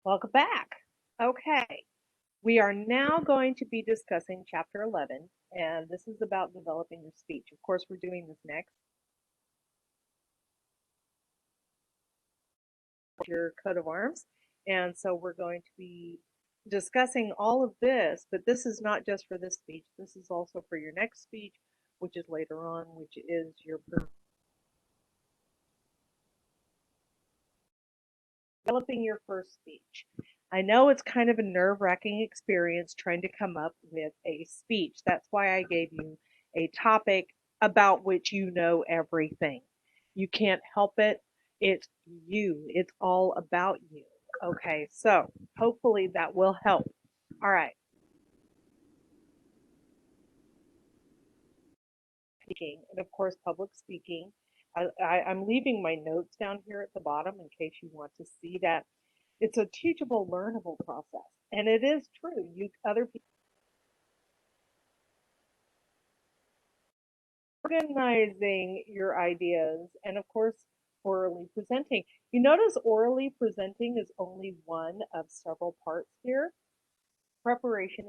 Welcome back. Okay, we are now going to be discussing Chapter 11, and this is about developing your speech. Of course, we're doing this next, your coat of arms, and so we're going to be discussing all of this, but this is not just for this speech. This is also for your next speech, which is later on, which is your developing your first speech. I know it's kind of a nerve-wracking experience trying to come up with a speech. That's why I gave you a topic about which you know everything. You can't help it. It's you. It's all about you. Okay, so hopefully that will help. All right, speaking, and of course, public speaking. I'm leaving my notes down here at the bottom in case you want to see that. It's a teachable, learnable process. And it is true. You other people organizing your ideas and of course orally presenting. You notice orally presenting is only one of several parts here. Preparation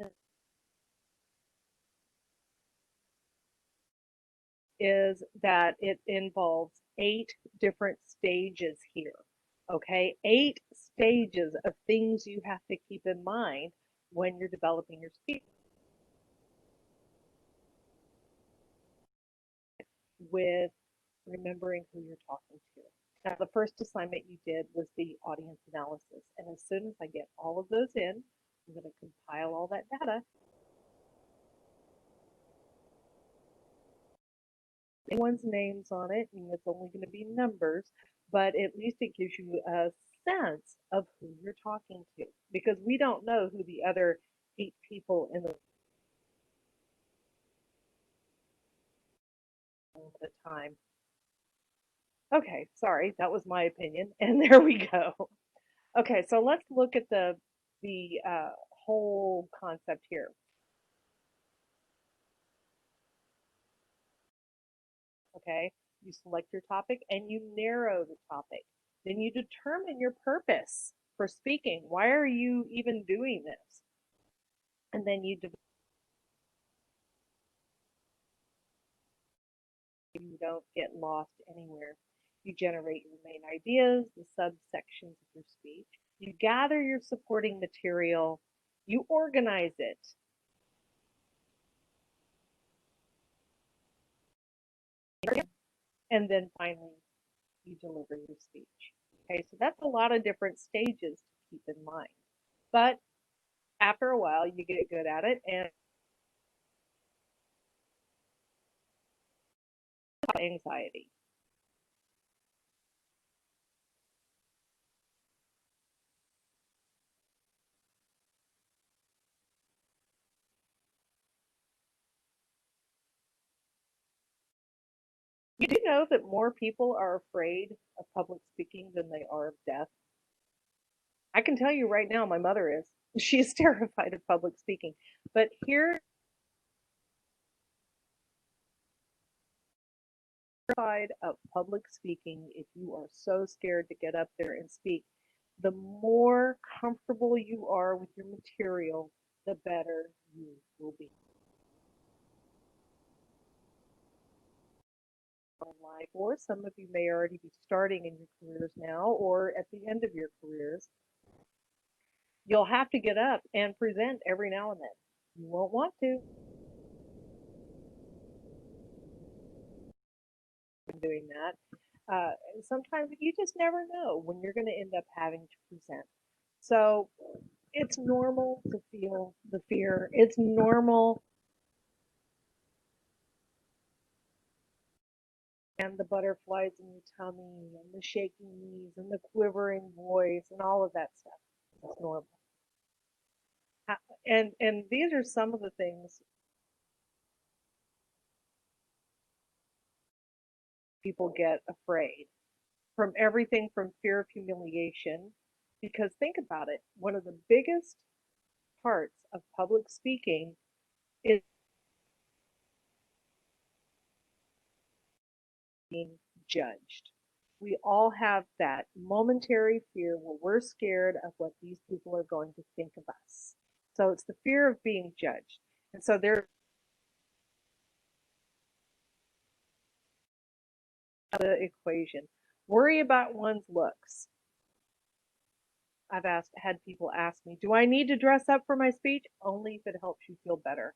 is that it involves 8 different stages here. Okay, 8 stages of things you have to keep in mind when you're developing your speech with remembering who you're talking to. Now, the first assignment you did was the audience analysis. And as soon as I get all of those in, I'm going to compile all that data. Anyone's names on it, and it's only going to be numbers, but at least it gives you a sense of who you're talking to because we don't know who the other 8 people in the room at the time. Okay, sorry, that was my opinion, and there we go. Okay, so let's look at the whole concept here. Okay, you select your topic and you narrow the topic. Then you determine your purpose for speaking. Why are you even doing this? And then you don't get lost anywhere. You generate your main ideas, the subsections of your speech. You gather your supporting material. You organize it. And then finally, you deliver your speech. Okay, so that's a lot of different stages to keep in mind. But after a while, you get good at it and anxiety. You do know that more people are afraid of public speaking than they are of death? I can tell you right now, my mother is. She's terrified of public speaking. But here, terrified of public speaking, if you are so scared to get up there and speak, the more comfortable you are with your material, the better you will be in life. Or some of you may already be starting in your careers now or at the end of your careers. You'll have to get up and present every now and then. You won't want to doing that. Sometimes you just never know when you're going to end up having to present. So it's normal to feel the fear. It's normal and the butterflies in your tummy and the shaking knees and the quivering voice and all of that stuff. It's normal. And these are some of the things people get afraid from everything from fear of humiliation. Because think about it, one of the biggest parts of public speaking is being judged. We all have that momentary fear where we're scared of what these people are going to think of us. So it's the fear of being judged. And so there's the equation. Worry about one's looks. Had people ask me, do I need to dress up for my speech? Only if it helps you feel better.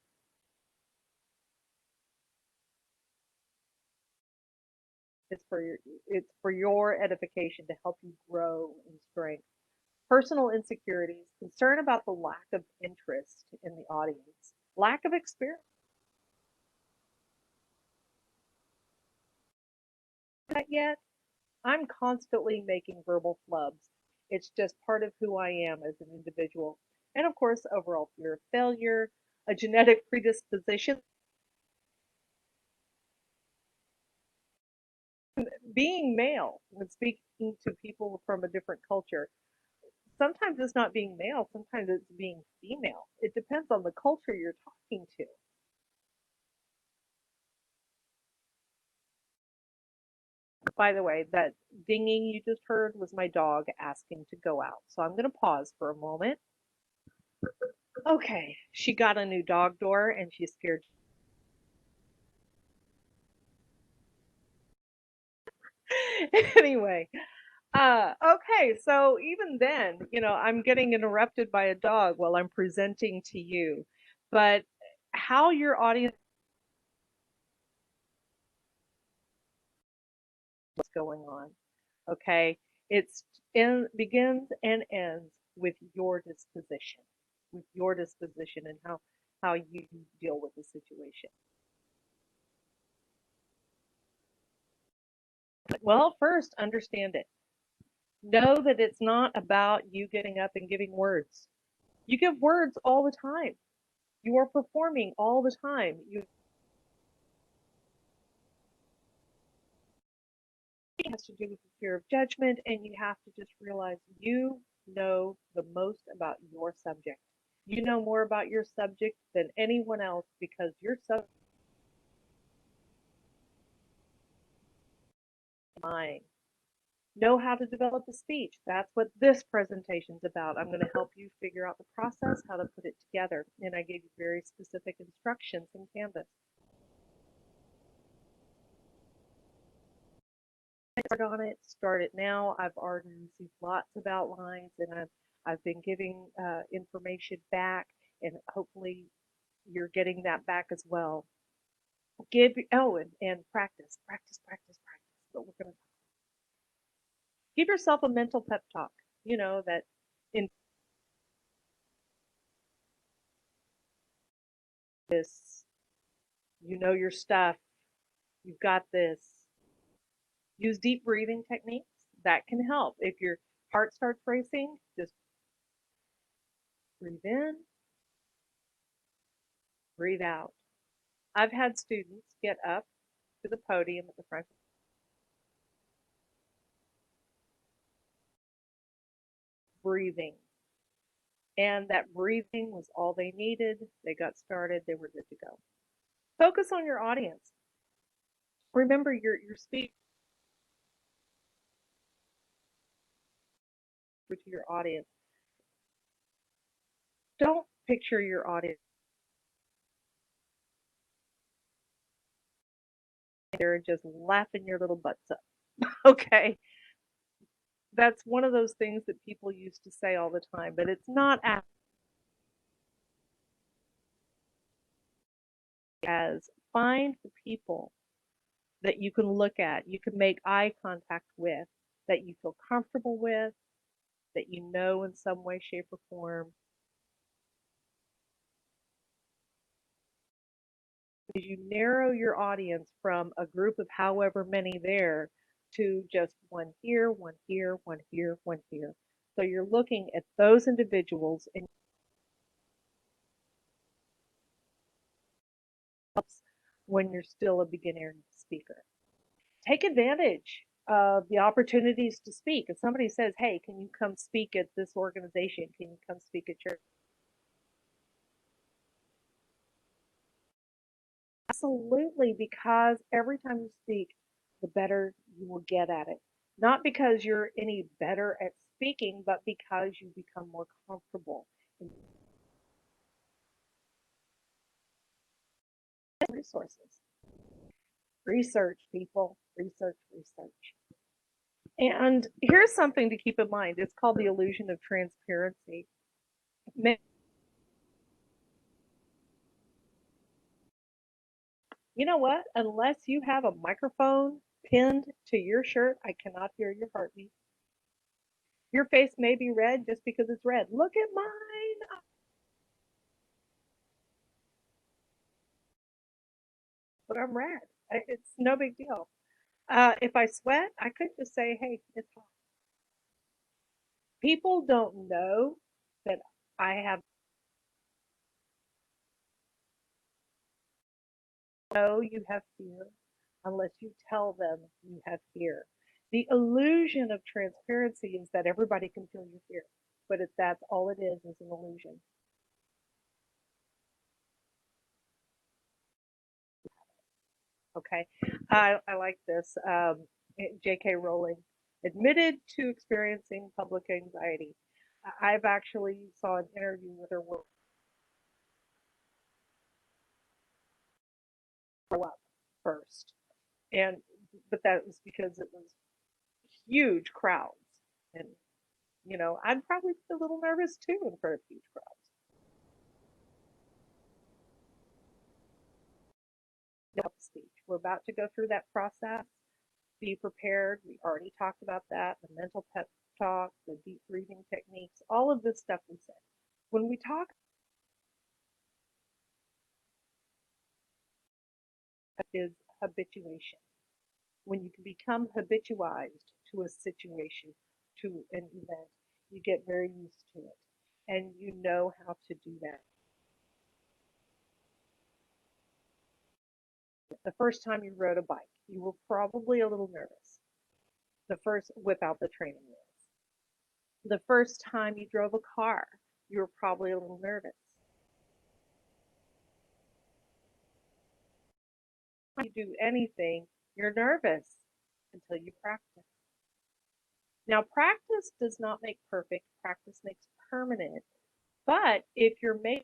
It's for your it's for your edification to help you grow in strength. Personal insecurities, concern about the lack of interest in the audience, lack of experience yet. I'm constantly making verbal flubs. It's just part of who I am as an individual. And of course, overall fear of failure, a genetic predisposition. Being male when speaking to people from a different culture, sometimes it's not being male, sometimes it's being female. It depends on the culture you're talking to. By the way, that dinging you just heard was my dog asking to go out. So I'm going to pause for a moment. Okay, she got a new dog door and she's scared. Anyway, okay, so even then, I'm getting interrupted by a dog while I'm presenting to you. But how your audience is going on, okay? It's begins and ends with your disposition, and how you deal with the situation. Well, first, understand it. Know that it's not about you getting up and giving words. You give words all the time. You are performing all the time. It has to do with the fear of judgment, and you have to just realize you know the most about your subject. You know more about your subject than anyone else because your subject is mine. Know how to develop a speech. That's what this presentation is about. I'm going to help you figure out the process, how to put it together. And I gave you very specific instructions in Canvas. Start on it, start it now. I've already received lots of outlines and I've been giving information back and hopefully you're getting that back as well. And practice, practice, practice, practice. But we're going to give yourself a mental pep talk, that in this, your stuff, you've got this. Use deep breathing techniques. That can help. If your heart starts racing, just breathe in, breathe out. I've had students get up to the podium at the front, breathing. And that breathing was all they needed. They got started, they were good to go. Focus on your audience. Remember your speech to your audience. Don't picture your audience there and just laughing your little butts up. Okay. That's one of those things that people used to say all the time, but it's not as find the people that you can look at, you can make eye contact with, that you feel comfortable with, that you know in some way, shape, or form. As you narrow your audience from a group of however many there to just one here, one here, one here, one here. So you're looking at those individuals and when you're still a beginner speaker. Take advantage of the opportunities to speak. If somebody says, hey, can you come speak at this organization? Can you come speak at your Absolutely, because every time you speak, the better you will get at it. Not because you're any better at speaking, but because you become more comfortable in resources. Research, people, research, research. And here's something to keep in mind. It's called the illusion of transparency. You know what? Unless you have a microphone pinned to your shirt, I cannot hear your heartbeat. Your face may be red just because it's red. Look at mine, but I'm red. It's no big deal. If I sweat, I could just say, hey, it's hot. People don't know that I have know you have fear unless you tell them you have fear. The illusion of transparency is that everybody can feel your fear, but if that's all it is an illusion. Okay, I like this. J.K. Rowling admitted to experiencing public anxiety. I've actually saw an interview with her work up first, and but that was because it was huge crowds, and I'd probably be a little nervous too in front of huge crowds. Speech. We're about to go through that process. Be prepared. We already talked about that. The mental pep talk, the deep breathing techniques, all of this stuff we said. When we talk is habituation. When you can become habitualized to a situation, to an event, you get very used to it and you know how to do that. The first time you rode a bike, you were probably a little nervous. The first, without the training wheels. The first time you drove a car, you were probably a little nervous. When you do anything, you're nervous until you practice. Now, practice does not make perfect, practice makes permanent. But if you're making,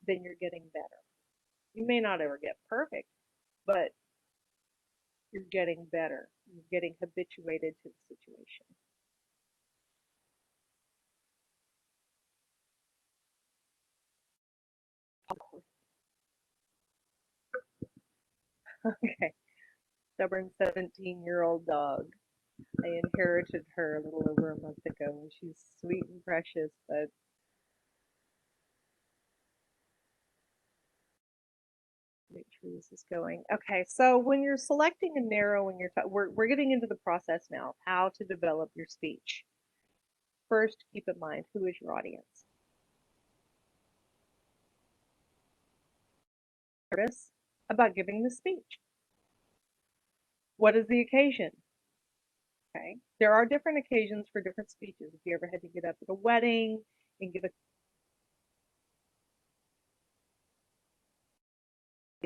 then you're getting better. You may not ever get perfect, but you're getting better. You're getting habituated to the situation. Okay. Stubborn 17-year-old dog. I inherited her a little over a month ago, and she's sweet and precious, but make sure this is going. Okay, so when you're selecting and narrowing your, we're getting into the process now of how to develop your speech. First, keep in mind who is your audience. Nervous about giving the speech. What is the occasion? Okay, there are different occasions for different speeches. If you ever had to get up at a wedding and give a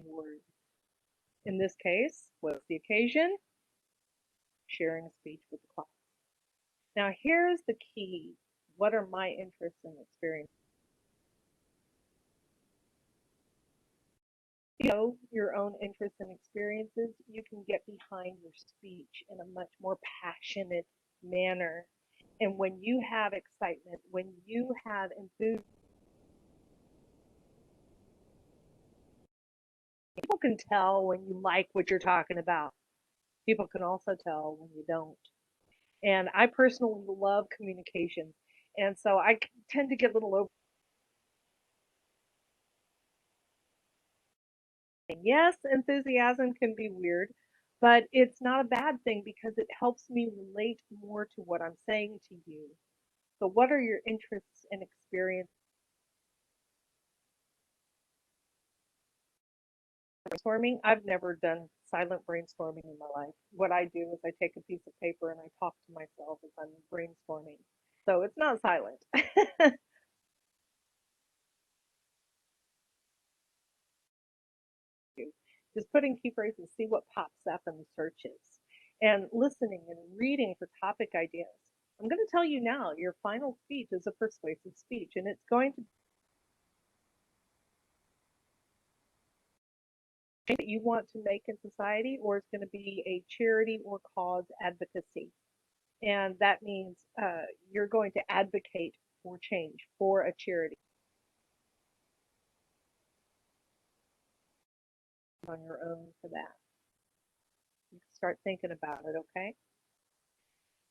word, in this case, what's the occasion? Sharing a speech with the class. Now, here's the key. What are my interests and experiences? You know your own interests and experiences, you can get behind your speech in a much more passionate manner. And when you have excitement, when you have enthusiasm, people can tell when you like what you're talking about. People can also tell when you don't. And I personally love communication. And so I tend to get a little over. Yes, enthusiasm can be weird, but it's not a bad thing because it helps me relate more to what I'm saying to you. So, what are your interests and experiences? Brainstorming, I've never done silent brainstorming in my life. What I do is I take a piece of paper and I talk to myself as I'm brainstorming. So, it's not silent. Just put in key phrases, see what pops up in the searches, and listening and reading for topic ideas. I'm going to tell you now, your final speech is a persuasive speech, and it's going to be that you want to make in society, or it's going to be a charity or cause advocacy. And that means you're going to advocate for change for a charity on your own for that. You can start thinking about it, okay?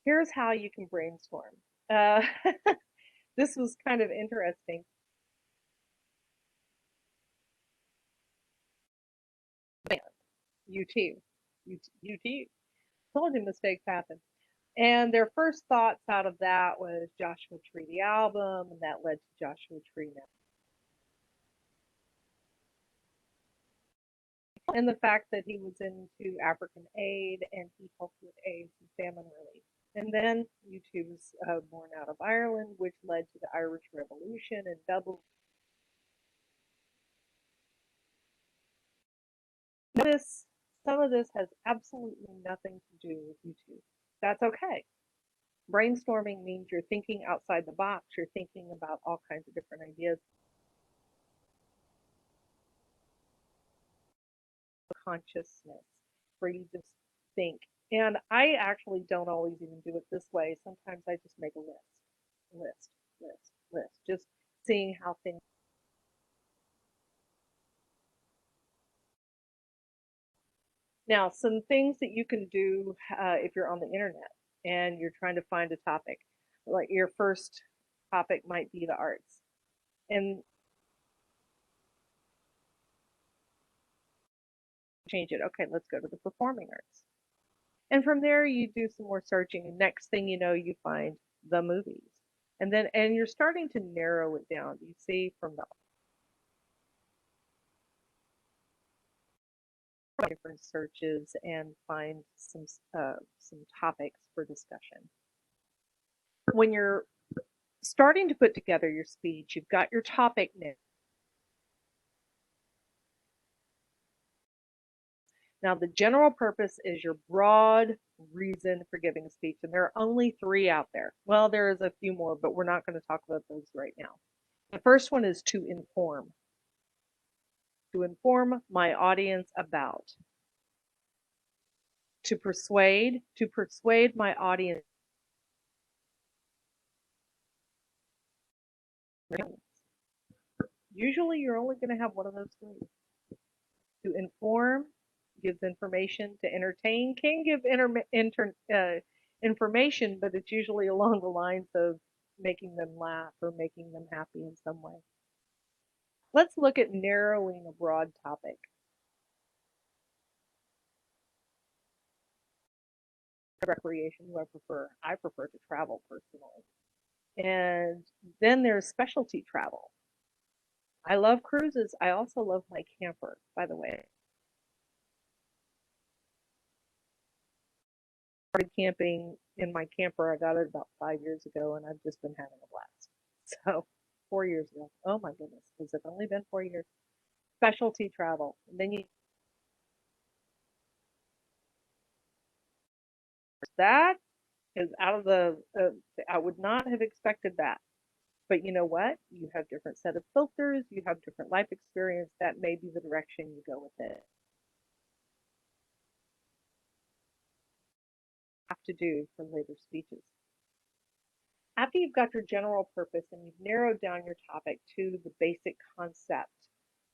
Here's how you can brainstorm. Uh, this was kind of interesting. You too. You too. Told you mistakes happen. And their first thoughts out of that was Joshua Tree, the album, and that led to Joshua Tree now. And the fact that he was into African aid and he helped with AIDS and famine relief. And then U2 was born out of Ireland, which led to the Irish Revolution and Dublin. This, some of this has absolutely nothing to do with U2. That's okay. Brainstorming means you're thinking outside the box. You're thinking about all kinds of different ideas. Consciousness where you just think. And I actually don't always even do it this way. Sometimes I just make a list, just seeing how things. Now, some things that you can do if you're on the internet and you're trying to find a topic, like your first topic might be the arts. And change it. Okay, let's go to the performing arts. And from there, you do some more searching. And next thing you know, you find the movies. And you're starting to narrow it down. You see from the different searches and find some topics for discussion. When you're starting to put together your speech, you've got your topic now. Now, the general purpose is your broad reason for giving a speech, and there are only three out there. Well, there is a few more, but we're not going to talk about those right now. The first one is to inform my audience about, to persuade my audience. Usually, you're only going to have one of those three. To inform gives information, to entertain can give information, but it's usually along the lines of making them laugh or making them happy in some way. Let's look at narrowing a broad topic. Recreation, who I prefer? I prefer to travel personally. And then there's specialty travel. I love cruises. I also love my camper, by the way. I started camping in my camper. I got it about 5 years ago, and I've just been having a blast. So 4 years ago. Oh my goodness, has it only been 4 years? Specialty travel. And then you that is out of the. I would not have expected that. But you know what? You have different set of filters. You have different life experience. That may be the direction you go with it. Have to do for later speeches. After you've got your general purpose and you've narrowed down your topic to the basic concept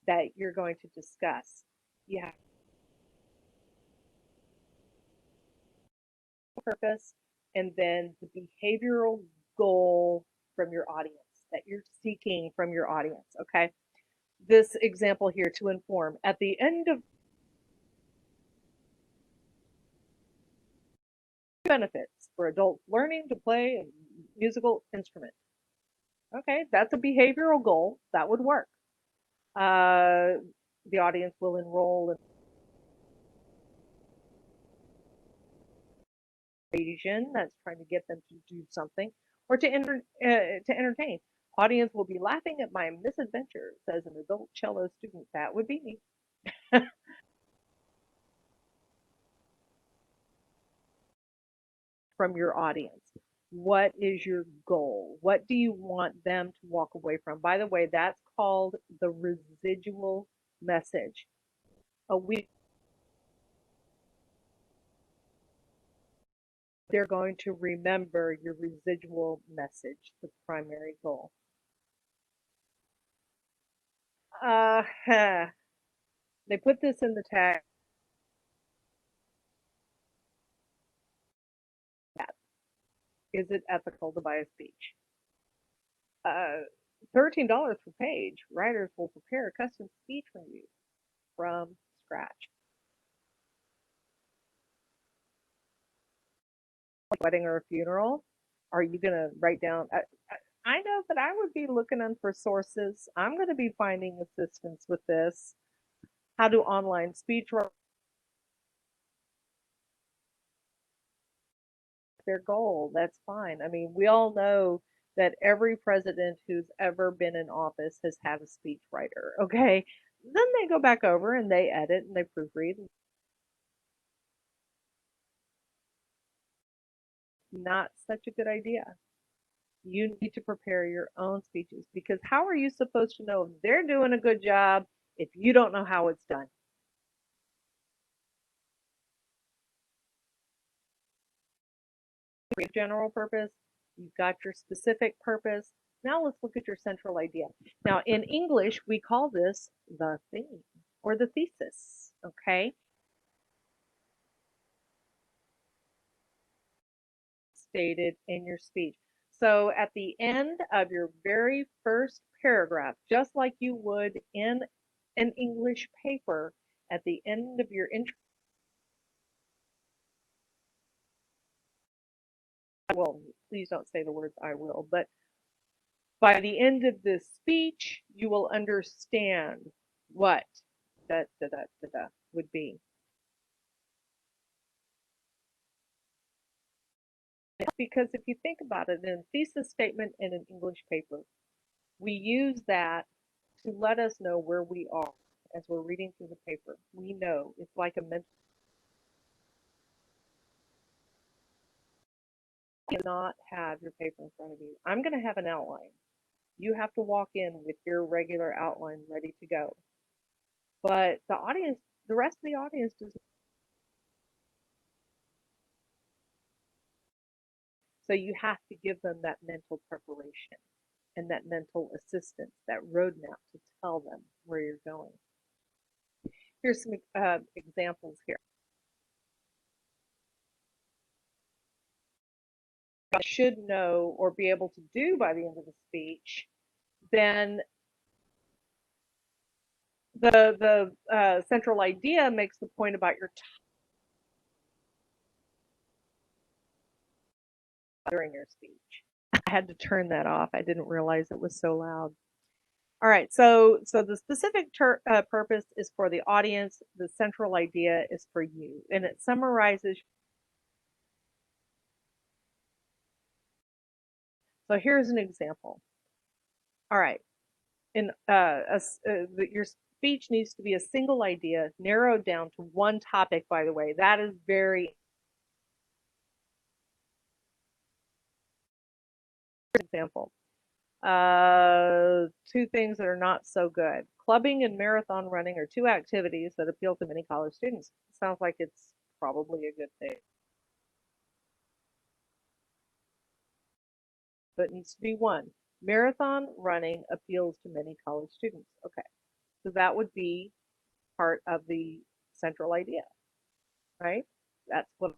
that you're going to discuss, you have purpose and then the behavioral goal from your audience that you're seeking from your audience. Okay. This example here to inform at the end of benefits for adults learning to play a musical instrument. Okay, that's a behavioral goal that would work. Uh, the audience will enroll in Asian that's trying to get them to do something or to entertain. Audience will be laughing at my misadventures as an adult cello student. That would be me. from your audience? What is your goal? What do you want them to walk away from? By the way, that's called the residual message. We They're going to remember your residual message, the primary goal. Uh, they put this in the tag. Is it ethical to buy a speech? Uh, $13 per page. Writers will prepare a custom speech for you from scratch. Wedding or a funeral? Are you going to write down? I know that I would be looking for sources. I'm going to be finding assistance with this. How do online speech write their goal? That's fine. I mean, we all know that every president who's ever been in office has had a speech writer. Okay. Then they go back over and they edit and they proofread. Not such a good idea. You need to prepare your own speeches because how are you supposed to know if they're doing a good job if you don't know how it's done? General purpose, you've got your specific purpose. Now let's look at your central idea. Now in English, we call this the theme or the thesis, okay? Stated in your speech. So at the end of your very first paragraph, just like you would in an English paper, at the end of your intro, well, please don't say the words I will, but by the end of this speech, you will understand what da da da da da would be. Because if you think about it, in a thesis statement in an English paper, we use that to let us know where we are as we're reading through the paper. We know it's like a mental. You not have your paper in front of you. I'm going to have an outline. You have to walk in with your regular outline ready to go. But the audience, the rest of the audience does. So you have to give them that mental preparation and that mental assistance, that roadmap to tell them where you're going. Here's some examples here. I should know or be able to do by the end of the speech, then the central idea makes the point about your during your speech. I had to turn that off. I didn't realize it was so loud. All right, so the specific purpose is for the audience. The central idea is for you, and it summarizes. So here's an example. All right, in your speech needs to be a single idea, narrowed down to one topic. By the way, that is very example. Two things that are not so good. Clubbing and marathon running are two activities that appeal to many college students. Sounds like it's probably a good thing. But it needs to be one. Marathon running appeals to many college students. Okay, so that would be part of the central idea, right? That's what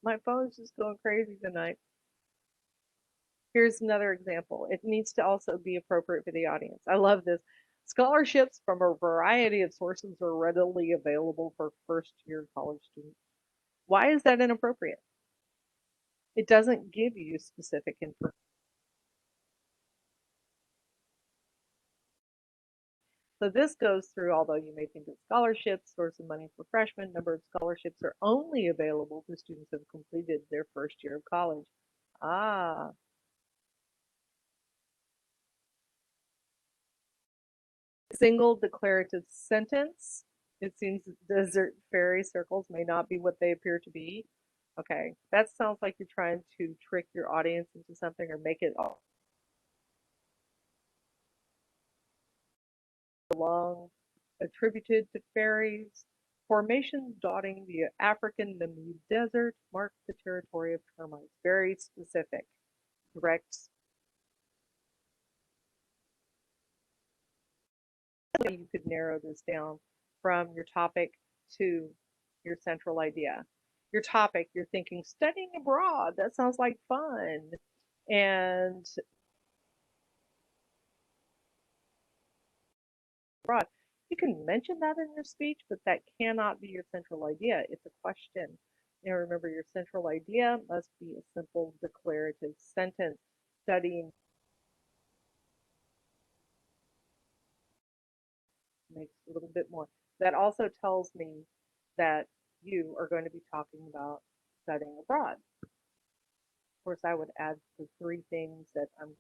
my phone's just going crazy tonight. Here's another example. It needs to also be appropriate for the audience. I love this. Scholarships from a variety of sources are readily available for first year college students. Why is that inappropriate? It doesn't give you specific information. So this goes through, although you may think of scholarships, source of money for freshmen, number of scholarships are only available to students who have completed their first year of college. Ah, single declarative sentence It seems desert fairy circles may not be what they appear to be. Okay, that sounds like you're trying to trick your audience into something or make it all long attributed to fairies. Formations dotting the African Namib Desert mark the territory of termites. Very specific, direct. You could narrow this down from your topic to your central idea. Your topic, you're thinking studying abroad. That sounds like fun. And abroad, you can mention that in your speech, but that cannot be your central idea. It's a question. Now remember, your central idea must be a simple declarative sentence. Studying makes a little bit more. That also tells me that you are going to be talking about studying abroad. Of course, I would add the three things that I'm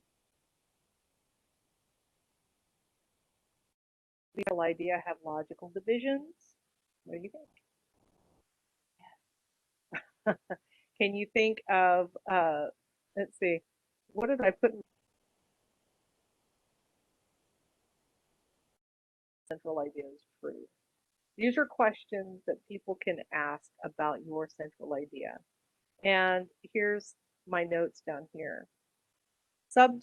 the whole idea have logical divisions. What do you think? Can you think of let's see, what did I put in central ideas true? These are questions that people can ask about your central idea. And here's my notes down here. Sub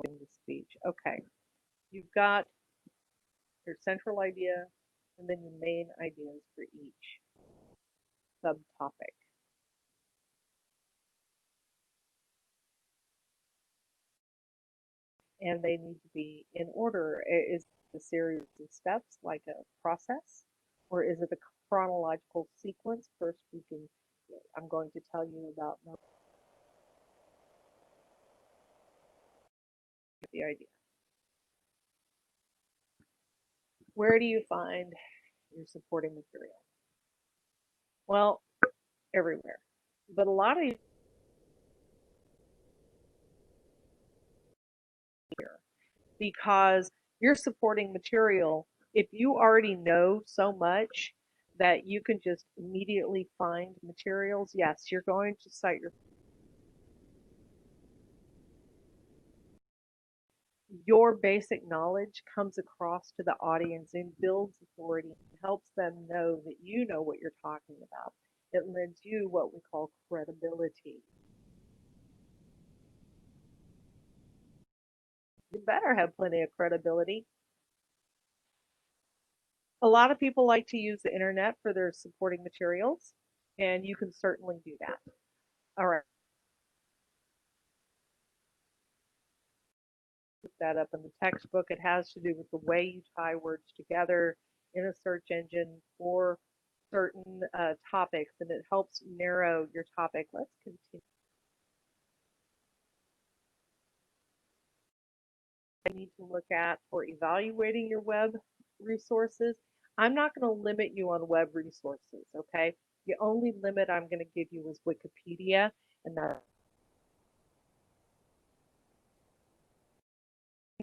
in the speech. Okay, you've got your central idea and then your main ideas for each subtopic. And they need to be in order. Is it a series of steps like a process, or is it a chronological sequence? First, I'm going to tell you about the idea. Where do you find your supporting material? Well, everywhere. But a lot of you here because your supporting material, if you already know so much that you can just immediately find materials, yes, you're going to cite your basic knowledge comes across to the audience and builds authority and helps them know that you know what you're talking about. It lends you what we call credibility. You better have plenty of credibility. A lot of people like to use the internet for their supporting materials, and you can certainly do that. All right, put that up in the textbook. It has to do with the way you tie words together in a search engine for certain topics, and it helps narrow your topic. Let's continue. I need to look at for evaluating your web resources. I'm not going to limit you on web resources, okay? The only limit I'm going to give you is Wikipedia, and that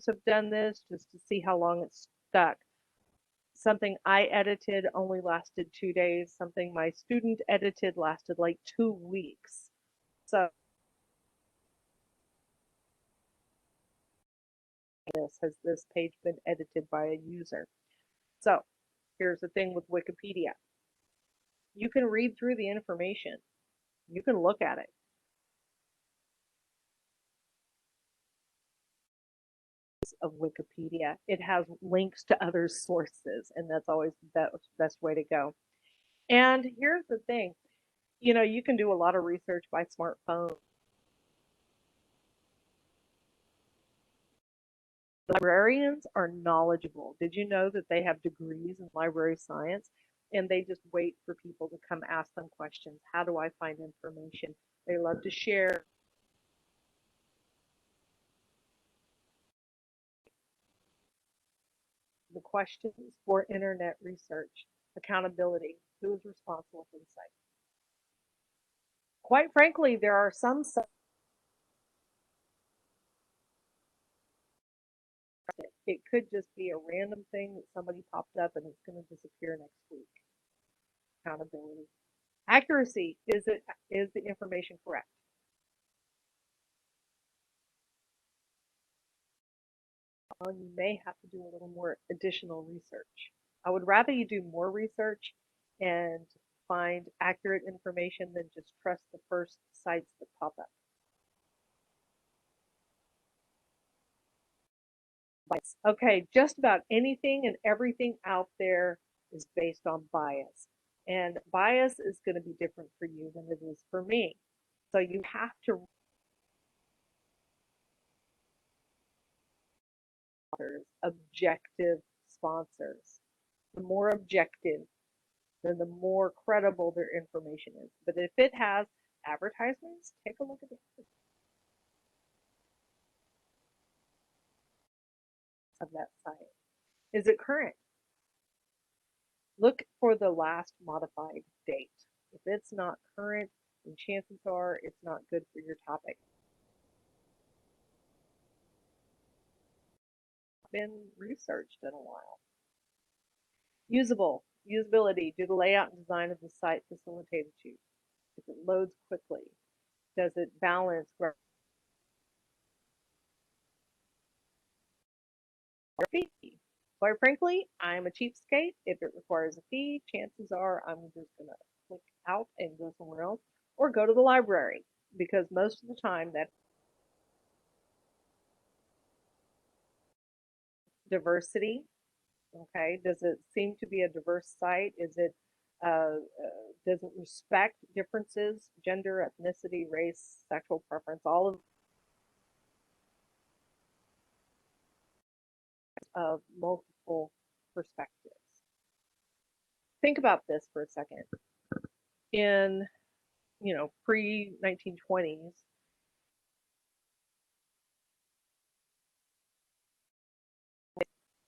have done this just to see how long it's stuck. Something I edited only lasted 2 days. Something my student edited lasted like 2 weeks. So has this page been edited by a user? So here's the thing with Wikipedia. You can read through the information. You can look at it. Of Wikipedia, it has links to other sources, and that's always the best way to go. And here's the thing, you can do a lot of research by smartphone. Librarians are knowledgeable. Did you know that they have degrees in library science? And they just wait for people to come ask them questions. How do I find information? They love to share the questions for internet research. Accountability. Who is responsible for the site? Quite frankly, there are some sites It could just be a random thing that somebody popped up and it's going to disappear next week. Accountability. Accuracy. Is the information correct? Well, you may have to do a little more additional research. I would rather you do more research and find accurate information than just trust the first sites that pop up. Okay, just about anything and everything out there is based on bias. And bias is going to be different for you than it is for me. So you have to objective sponsors. The more objective, then the more credible their information is. But if it has advertisements, take a look at the of that site. Is it current? Look for the last modified date. If it's not current, then chances are it's not good for your topic. Been researched in a while. Usability. Do the layout and design of the site facilitate its use? If it loads quickly, does it balance fee? Quite frankly, I'm a cheapskate. If it requires a fee, chances are I'm just going to click out and go somewhere else or go to the library because most of the time that diversity. Okay, does it seem to be a diverse site? Is it does it respect differences, gender, ethnicity, race, sexual preference, all of multiple perspectives? Think about this for a second. In pre 1920s,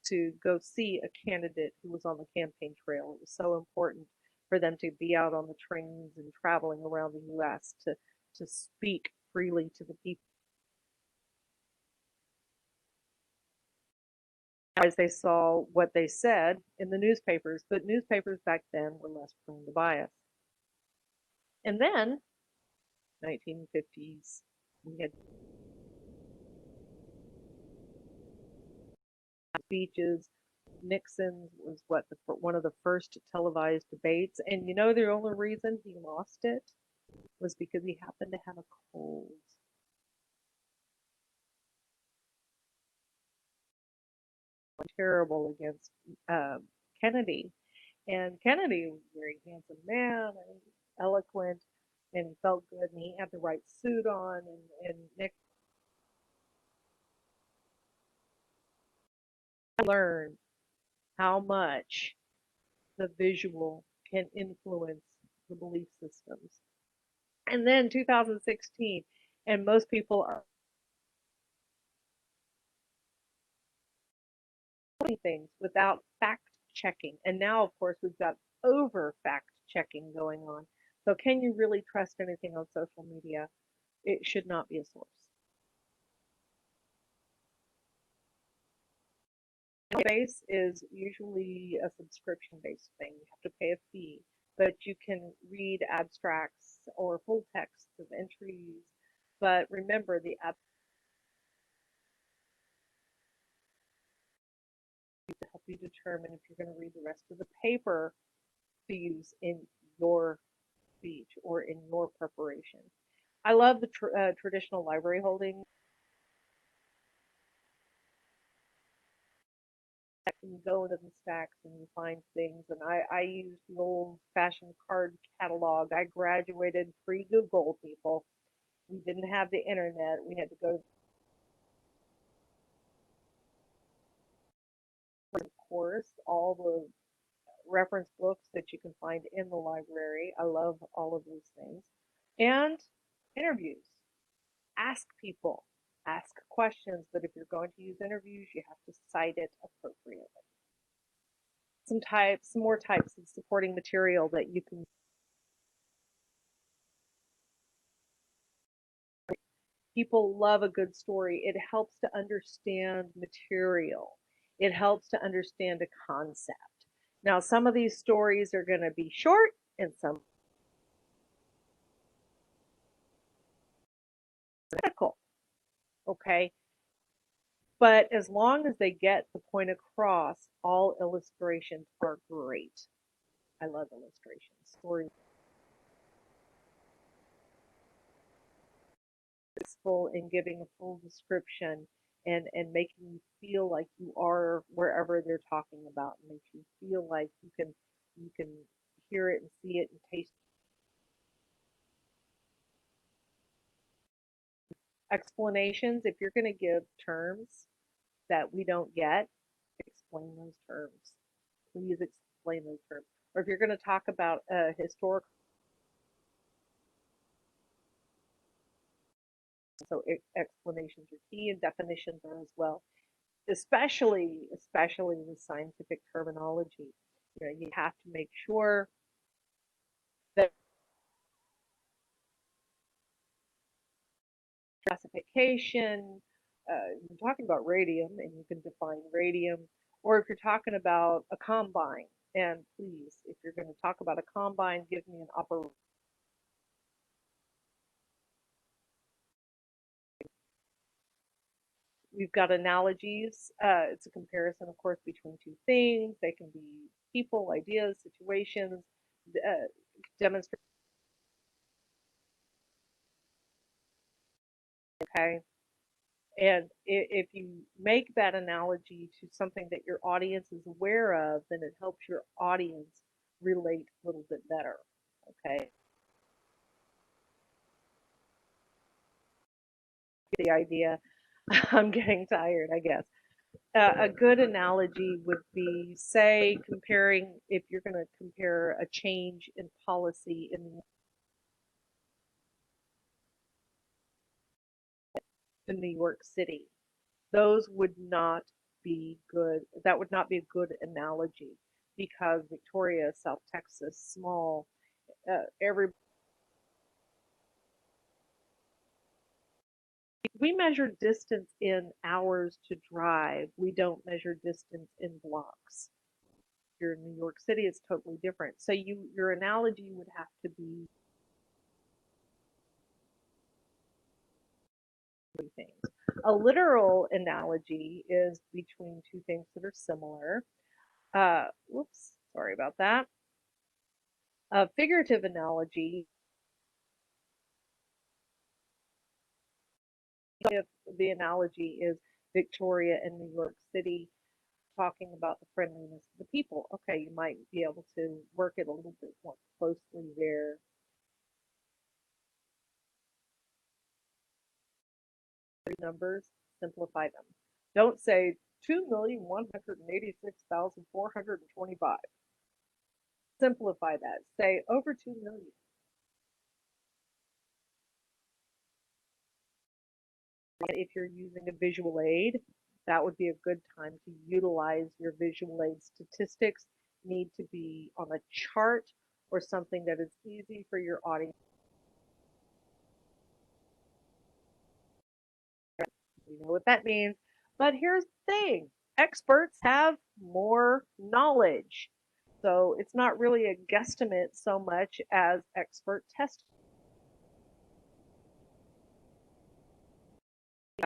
to go see a candidate who was on the campaign trail, it was so important for them to be out on the trains and traveling around the U.S. to speak freely to the people as they saw what they said in the newspapers, but newspapers back then were less prone to bias. And then 1950s, we had speeches. Nixon was one of the first televised debates, and the only reason he lost it was because he happened to have a cold. Terrible against Kennedy, and Kennedy was a very handsome man and eloquent, and he felt good, and he had the right suit on, and Nixon learned how much the visual can influence the belief systems. And then 2016, and most people are doing things without fact checking. And now, of course, we've got over fact checking going on. So, can you really trust anything on social media? It should not be a source. Base is usually a subscription based thing. You have to pay a fee, but you can read abstracts or full texts of entries. But remember, the app to help you determine if you're going to read the rest of the paper to use in your speech or in your preparation. I love the traditional library holding. You go into the stacks and you find things, and I use the old fashioned card catalog. I graduated pre Google, people. We didn't have the internet. We had to go to the course, all the reference books that you can find in the library. I love all of those things. And interviews. Ask people, ask questions, but if you're going to use interviews, you have to cite it appropriately. Some more types of supporting material that you can. People love a good story. It helps to understand material. It helps to understand a concept. Now, some of these stories are going to be short and some critical, okay? But as long as they get the point across, all illustrations are great. I love illustrations. Stories full in giving a full description and making you feel like you are wherever they're talking about, and makes you feel like you can hear it and see it and taste explanations. If you're going to give terms that we don't get, explain those terms. Please explain those terms. Or if you're going to talk about a historical, so explanations are key and definitions are as well. Especially with scientific terminology, you have to make sure that classification, you're talking about radium and you can define radium, or if you're talking about a combine, and please, if you're going to talk about a combine, give me an operator. We've got analogies. It's a comparison, of course, between two things. They can be people, ideas, situations, demonstrate. Okay. And if you make that analogy to something that your audience is aware of, then it helps your audience relate a little bit better. Okay. The idea. I'm getting tired, I guess. A good analogy would be, say, comparing, if you're going to compare a change in policy in New York City. Those would not be good. That would not be a good analogy because Victoria, South Texas, small. Every We measure distance in hours to drive. We don't measure distance in blocks. If you're in New York City, it's totally different. So your analogy would have to be three things. A literal analogy is between two things that are similar. Whoops, sorry about that. A figurative analogy, if the analogy is Victoria and New York City, talking about the friendliness of the people. Okay, you might be able to work it a little bit more closely there. Numbers, simplify them. Don't say 2,186,425. Simplify that. Say over 2 million. If you're using a visual aid, that would be a good time to utilize your visual aid. Statistics need to be on a chart or something that is easy for your audience. You know what that means. But here's the thing, experts have more knowledge. So it's not really a guesstimate so much as expert testing.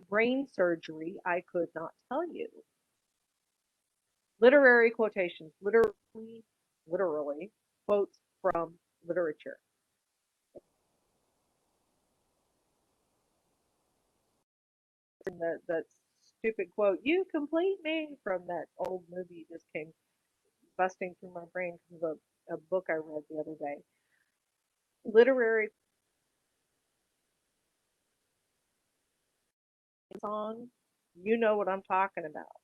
Brain surgery, I could not tell you. Literary quotations, literally quotes from literature. And the stupid quote, "You complete me," from that old movie just came busting through my brain because of a book I read the other day. Literary song, you know what I'm talking about.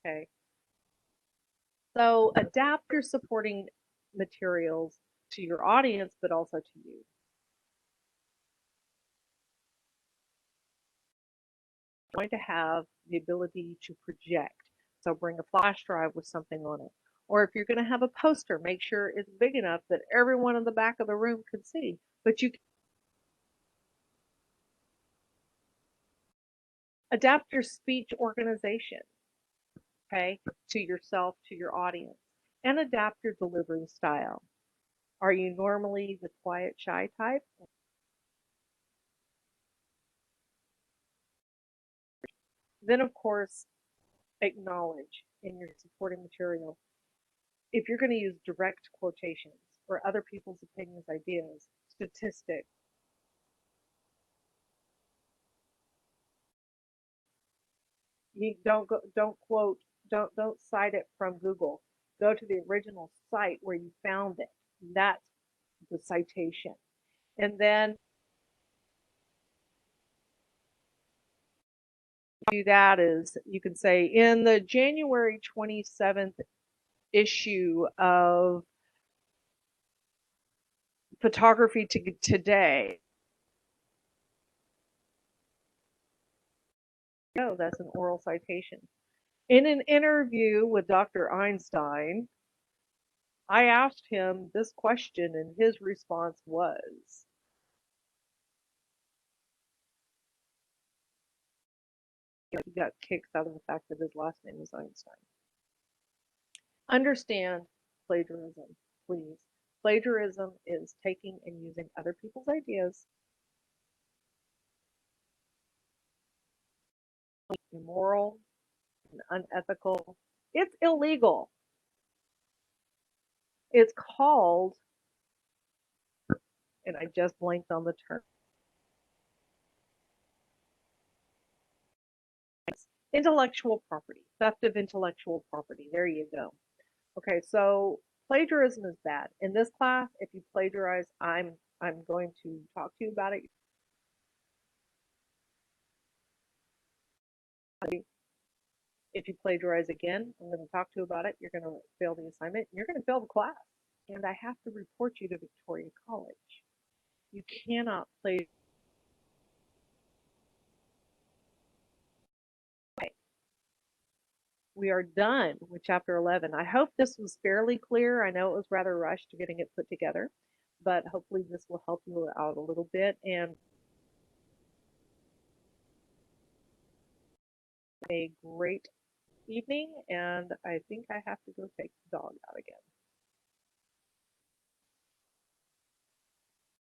Okay. So adapt your supporting materials to your audience, but also to you. You're going to have the ability to project. So bring a flash drive with something on it. Or if you're going to have a poster, make sure it's big enough that everyone in the back of the room could see. But you can adapt your speech organization. okay, to yourself, to your audience, and adapt your delivery style. Are you normally the quiet, shy type? Then, of course, acknowledge in your supporting material if you're going to use direct quotations or other people's opinions, ideas, statistics. You don't quote, don't cite it from Google. Go to the original site where you found it. That's the citation. And then do that is you can say in the January 27th issue of Photography Today. No, that's an oral citation. In an interview with Dr. Einstein, I asked him this question, and his response was, he got kicks out of the fact that his last name was Einstein. Understand plagiarism, please. Plagiarism is taking and using other people's ideas, immoral and unethical. It's illegal. It's called, and I just blanked on the term, intellectual property, theft of intellectual property. There you go. Okay, so plagiarism is bad. In this class, if you plagiarize, I'm going to talk to you about it. If you plagiarize again, I'm going to talk to you about it. You're going to fail the assignment. You're going to fail the class. And I have to report you to Victoria College. You cannot plagiarize. Okay, we are done with chapter 11. I hope this was fairly clear. I know it was rather rushed getting it put together, but hopefully this will help you out a little bit and a great evening. And I think I have to go take the dog out again.